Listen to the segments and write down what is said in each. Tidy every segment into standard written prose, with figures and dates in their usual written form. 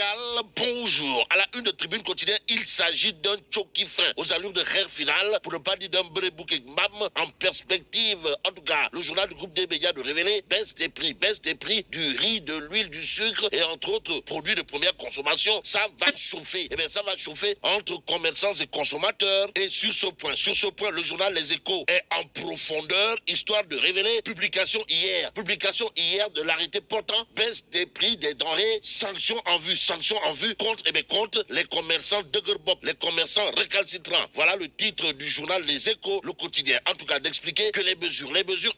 Sénégal, bonjour. À la une de Tribune quotidienne, il s'agit d'un choki frein aux allures de rêve final, pour ne pas dire d'un brebouk et mam en perspective. En tout cas, le journal du groupe des médias de révéler baisse des prix du riz, de l'huile, du sucre et entre autres produits de première consommation. Ça va chauffer. Eh bien, ça va chauffer entre commerçants et consommateurs. Et sur ce point, le journal Les Échos est en profondeur, histoire de révéler publication hier de l'arrêté portant baisse des prix des denrées, sanctions en vue contre les commerçants de Gerbop, les commerçants récalcitrants. Voilà le titre du journal Les Échos, le quotidien. En tout cas, d'expliquer que les mesures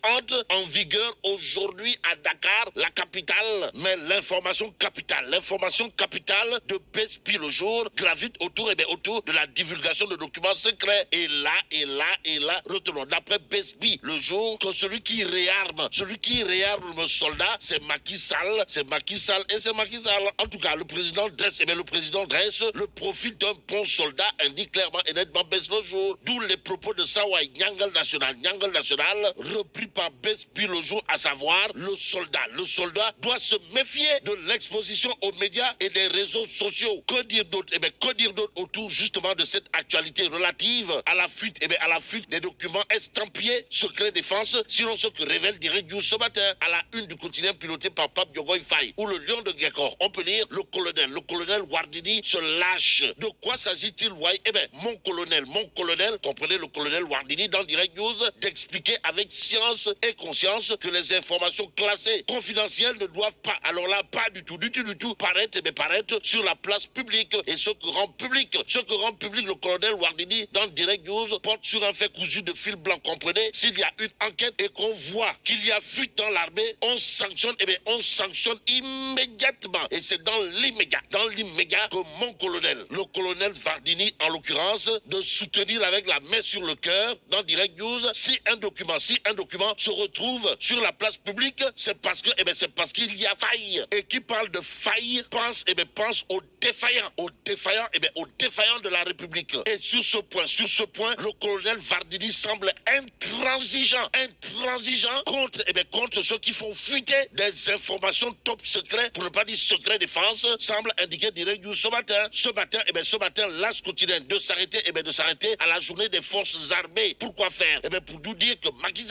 entrent en vigueur aujourd'hui à Dakar, la capitale. Mais l'information capitale de Bespi le jour gravite autour de la divulgation de documents secrets. Et là, retenons, d'après Bespi le jour, que celui qui réarme le soldat, c'est Macky Sall. En tout cas, le président dresse le profil d'un bon soldat, indique clairement et nettement baisse le jour. D'où les propos de Sawai Nyangal National, repris par Bespi le jour, à savoir le soldat doit se méfier de l'exposition aux médias et des réseaux sociaux. Que dire d'autre? Autour justement de cette actualité relative à la fuite des documents estampillés secret défense, sinon ce que révèle Direct News ce matin à la une du quotidien piloté par Pape Diogoy Faye, où le lion de Guécor, on peut lire le colonel Wardini se lâche. De quoi s'agit-il, Wai? Eh bien, mon colonel, comprenez le colonel Wardini dans Direct News, d'expliquer avec science et conscience que les informations classées confidentielles ne doivent pas, alors là, pas du tout, paraître sur la place publique. Et ce que rend public le colonel Wardini dans Direct News porte sur un fait cousu de fil blanc. Comprenez, s'il y a une enquête et qu'on voit qu'il y a fuite dans l'armée, on sanctionne immédiatement. Et c'est dans l'immédiat que mon colonel, le colonel Wardini en l'occurrence, de soutenir avec la main sur le cœur dans Direct News, si un document se retrouve sur la place publique, c'est parce qu'il y a faille. Et qui parle de faille pense aux défaillants de la République. Et sur ce point, le colonel Wardini semble intransigeant contre ceux qui font fuiter des informations top secret, pour ne pas dire secret défense, semble indiquer Direct News ce matin. Ce matin, l'As quotidien de s'arrêter à la journée des forces armées. Pourquoi faire? Pour nous dire que Macky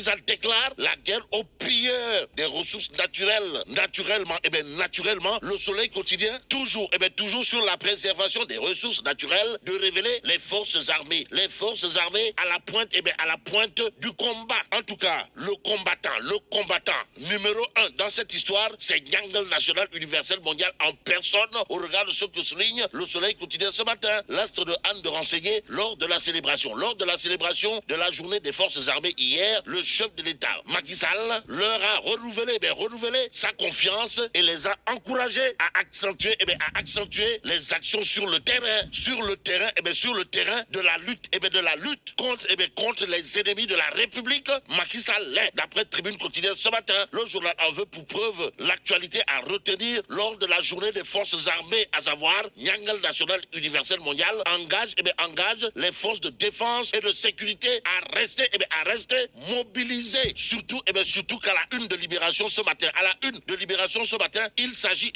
Sall déclare la guerre aux pilleurs des ressources naturelles. Naturellement, le Soleil quotidien, toujours sur la préservation des ressources naturelles, de révéler les forces armées à la pointe du combat. En tout cas, le combattant numéro 1 dans cette histoire, c'est Nyangal National Universel Mondial en personne, au regard de ce que souligne le Soleil quotidien ce matin. L'astre de Anne de renseigner lors de la célébration de la journée des forces armées hier, le chef de l'État, Macky Sall, leur a renouvelé sa confiance et les a encouragés à accentuer les actions sur le terrain de la lutte contre les ennemis de la République. Macky Sall l'est, d'après Tribune quotidienne ce matin. Le journal en veut pour preuve l'actualité à retenir lors de la journée des forces armées, à savoir Nyangal National Universel Mondial engage les forces de défense et de sécurité à rester mobilisées. Surtout qu'à la une de Libération ce matin, il s'agit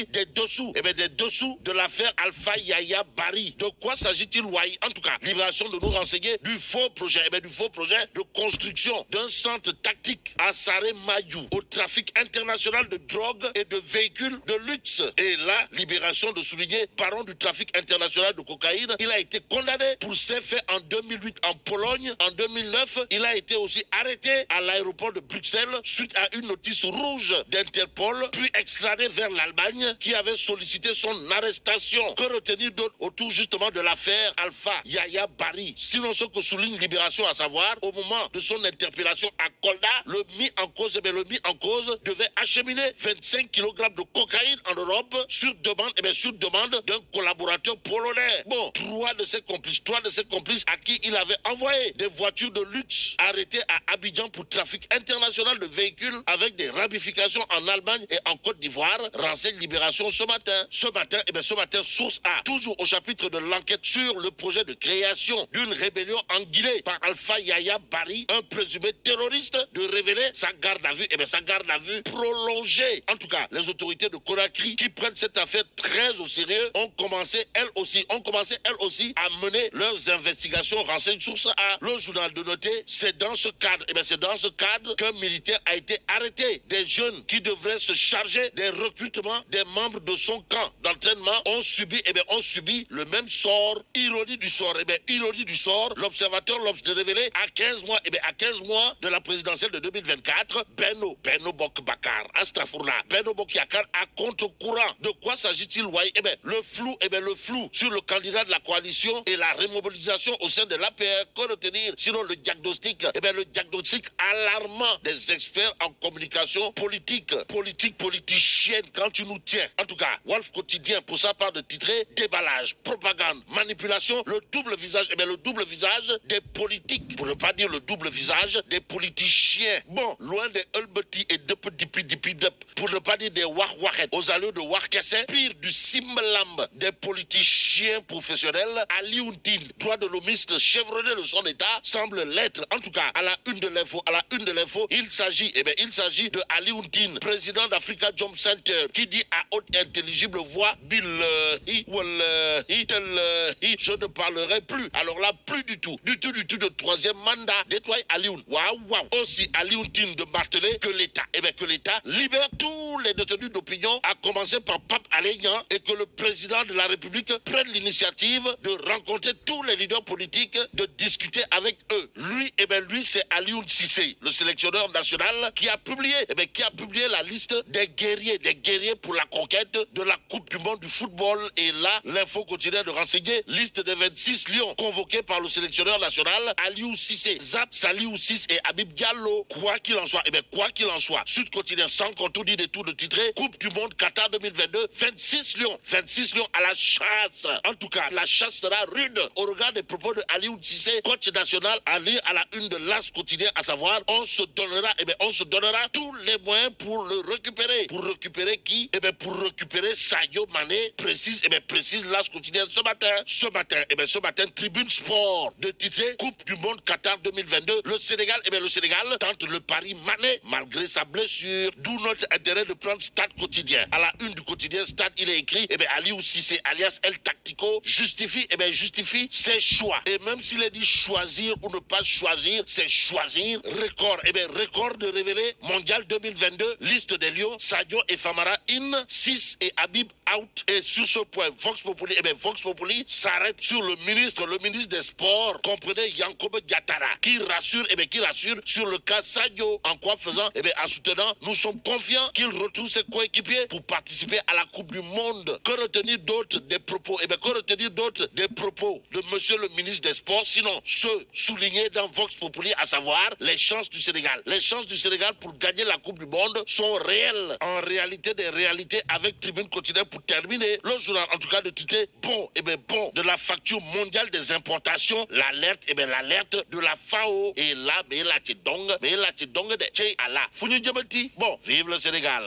des dessous de l'affaire Alpha Yaya Bari. De quoi s'agit-il, Wai? En tout cas, Libération de nous renseigner du faux projet de construction d'un centre tactique à Saré Mayou au trafic international de drogue et de véhicules de luxe. Et là, Libération de souligner, parent du trafic international de cocaïne, il a été condamné pour ces faits en 2008 en Pologne. En 2009, il a été aussi arrêté à l'aéroport de Bruxelles suite à une notice rouge d'Interpol, puis extradé vers l'Allemagne qui avait sollicité son arrestation. Que retenir d'autre autour justement de l'affaire Alpha Yaya Bari? Sinon ce que souligne Libération, à savoir, au moment de son interpellation à Kolda, le mis en cause devait acheminer 25 kg de cocaïne en Europe sur demande d'un collaborateur polonais. Bon, trois de ses complices à qui il avait envoyé des voitures de luxe arrêtées à Abidjan pour trafic international de véhicules avec des ramifications en Allemagne et en Côte d'Ivoire, renseigne Libération ce matin. Ce matin, source A, toujours au chapitre de l'enquête sur le projet de création d'une rébellion en Guinée par Alpha Yaya Bari, un présumé terroriste, de révéler sa garde à vue prolongée. En tout cas, les autorités de Conakry Conakry, qui prennent cette affaire très au sérieux, ont commencé elles aussi à mener leurs investigations. Renseigne Source A, le journal de noter, c'est dans ce cadre, c'est dans ce cadre qu'un militaire a été arrêté. Des jeunes qui devraient se charger des recrutements des membres de son camp d'entraînement ont subi le même sort. Ironie du sort, ironie du sort, l'observateur l'obs de révéler à 15 mois, à 15 mois de la présidentielle de 2024, Benno Bok Bakar, Astafourla, Benno Bok Yakar à contre-courant. De quoi s'agit-il, le flou sur le candidat de la coalition et la remobilisation au sein de l'APR, que retenir, sinon le diagnostic, le diagnostic alarmant des experts en communication politicienne, quand tu nous tiens. En tout cas, Wolf Quotidien, pour sa part de titrer, déballage, propagande, manipulation, le double visage, le double visage des politiques, pour ne pas dire le double visage des politiciens. Bon, loin des Ulbeti et de pour ne pas dire des Wahwahet, aux allures de Wahkessin, pire du Simbalamb des politiciens professionnels, Ali Ountine, droit de l'homiste chevronné de son état, semble l'être. En tout cas, à la une de l'info, il s'agit de Ali Ountine, président d'Africa Jom Center, qui dit à haute et intelligible voix, je ne parlerai plus. Alors là, plus du tout de troisième mandat. Détoile Ali Ountine. Waouh. Aussi Ali Ountine de marteler que l'État, libère tous les détenus d'opinion, à commencer par Pape Alé-Niang, et que le président de la République prenne l'initiative de rencontrer tous les leaders politiques, de discuter avec eux. Lui, c'est Alioune Cissé, le sélectionneur national, qui a publié la liste des guerriers pour la conquête de la Coupe du monde du football. Et là, l'info quotidienne de renseigner, liste des 26 lions convoqués par le sélectionneur national, Aliou Cissé, Zap, Saliou Ciss et Habib Diallo. Quoi qu'il en soit, Sud Quotidien, sans contredire des tours de titrer, Coupe du monde Qatar 2022, 26 lions à la chasse. En tout cas, la chasse sera rude au regard des propos de Aliou Cissé, coach national, à lire à la une de l'As quotidien, à savoir, on se donnera tous les moyens pour le récupérer. Pour récupérer qui? Pour récupérer Sadio Mané, précise l'As quotidien ce matin, Tribune Sport de titrer Coupe du monde Qatar 2022. Le Sénégal tente le pari Mané malgré sa blessure. D'où notre intérêt de prendre Stade quotidien. À la une du quotidien Stade, il est écrit, Aliou Cissé alias El Tactico justifie ses choix. Et même s'il est dit choisir ou ne pas choisir, c'est choisir. Record de révéler mondial 2022, liste des lions, Sadio et Famara in, 6 et Habib out. Et sur ce point, Vox Populi s'arrête sur le ministre des Sports, comprenez Yankob Diatara, qui rassure sur le cas Sadio, en quoi faisant, en soutenant, nous sommes confiants qu'il retrouve ses coéquipiers pour participer à la Coupe du Monde. Que retenir d'autres des propos de monsieur le ministre des Sports, sinon ceux soulignés dans Vox Populi, à savoir les chances du Sénégal. Les chances du Sénégal pour gagner la Coupe du Monde sont réelles. En réalité des réalités, avec Tribune quotidienne pour terminer. Le journal, en tout cas, de titrer bon de la facture mondiale des importations, l'alerte de la FAO. Et là, mais là, tu dong de Tché Allah. Founi Djabati. Bon, vive le Sénégal.